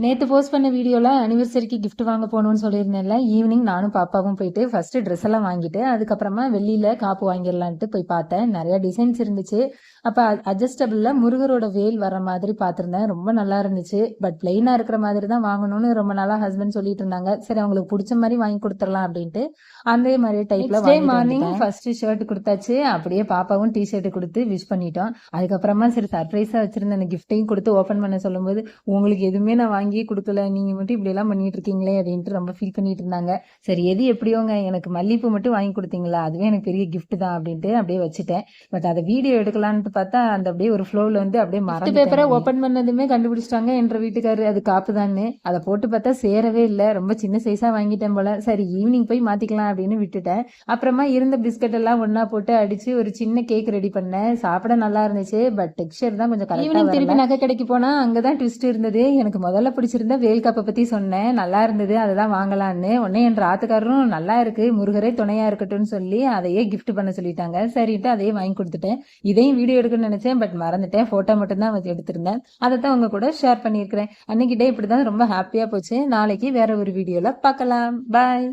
நேத்து போஸ்ட் பண்ண வீடியோல அனிவர்சரிக்கு கிஃப்ட் வாங்க போகணும்னு சொல்லியிருந்தேன்ல. ஈவினிங் நானும் பாப்பாவும் போயிட்டு ஃபர்ஸ்ட் ட்ரெஸ் எல்லாம் வாங்கிட்டு அதுக்கப்புறமா வெள்ளியில காப்பு வாங்கிடலான்ட்டு போய் பார்த்தேன். நிறைய டிசைன்ஸ் இருந்துச்சு. அப்ப அட்ஜஸ்டபிள்ல முருகரோட வேல் வர மாதிரி பார்த்திருந்தேன். ரொம்ப நல்லா இருந்துச்சு. பட் பிளெயினா இருக்கிற மாதிரி தான் வாங்கணும்னு ரொம்ப நாளா ஹஸ்பண்ட் சொல்லிட்டு இருந்தாங்க. சரி அவங்களுக்கு பிடிச்ச மாதிரி வாங்கி கொடுத்துடலாம் அப்படின்ட்டு அதே மாதிரி டைப்ல மார்னிங் ஃபர்ஸ்ட் ஷர்ட் கொடுத்தாச்சு. அப்படியே பாப்பாவும் டி ஷர்ட் கொடுத்து விஷ் பண்ணிட்டோம். அதுக்கப்புறமா சரி சர்ப்ரைஸா வச்சிருந்த அந்த கிஃப்டையும் கொடுத்து ஓபன் பண்ண சொல்லும்போது உங்களுக்கு எதுவுமே நான் வாங்கி கொடுக்கல, நீங்க மட்டும் இப்படி எல்லாம் பண்ணிட்டு இருக்கீங்களே அப்படின்ட்டு ரொம்ப ஃபீல் பண்ணிட்டு இருந்தாங்க. சரி எது எப்படியோங்க, எனக்கு மல்லிப்பூ மட்டும் வாங்கி கொடுத்தீங்களா, அதுவே எனக்கு பெரிய கிஃப்ட் தான் அப்படின்ட்டு அப்படியே வச்சுட்டேன். பட் அதை வீடியோ எடுக்கலான்ட்டு பார்த்தா அந்த அப்படியே ஒரு ஃப்ளோவில் வந்து அப்படியே மறந்து பேப்பரை ஓப்பன் பண்ணதுமே கண்டுபிடிச்சிட்டாங்க என்ற வீட்டுக்காரரு அது காப்பு தானே. அதை போட்டு பார்த்தா சேரவே இல்லை, ரொம்ப சின்ன சைஸா வாங்கிட்டேன் போல. சரி ஈவினிங் போய் மாத்திக்கலாம் அப்படின்னு விட்டுட்டேன். அப்புறமா இருந்த பிஸ்கட் எல்லாம் ஒன்னா போட்டு அடிச்சு ஒரு சின்ன கேக் ரெடி பண்ணேன். சாப்பிட நல்லா இருந்துச்சு. பட் டெக்ஸ்சர் தான் கொஞ்சம் கரெக்டா. திருப்பி நகை கடைக்கு போனா அங்கதான் ட்விஸ்ட் இருந்தது. எனக்கு முதல்ல பிடிச்சிருந்த வேல் கப்பை பத்தி சொன்னேன், நல்லா இருந்தது, அததான் வாங்கலான்னு. உடனே என் ஆத்துக்காரரும் நல்லா இருக்கு, முருகரே துணையா இருக்கட்டும்னு சொல்லி அதையே கிஃப்ட் பண்ண சொல்லிட்டாங்க. சரிட்டு அதையே வாங்கி கொடுத்துட்டேன். இதையும் வீடியோ எடுக்கணும்னு நினைச்சேன், பட் மறந்துட்டேன். போட்டோ மட்டும் தான் எடுத்திருந்தேன். அதைத்தான் உங்க கூட ஷேர் பண்ணியிருக்கிறேன். அன்னைக்கு டே இப்படிதான் ரொம்ப ஹாப்பியா போச்சு. நாளைக்கு வேற ஒரு வீடியோல பார்க்கலாம். பாய்.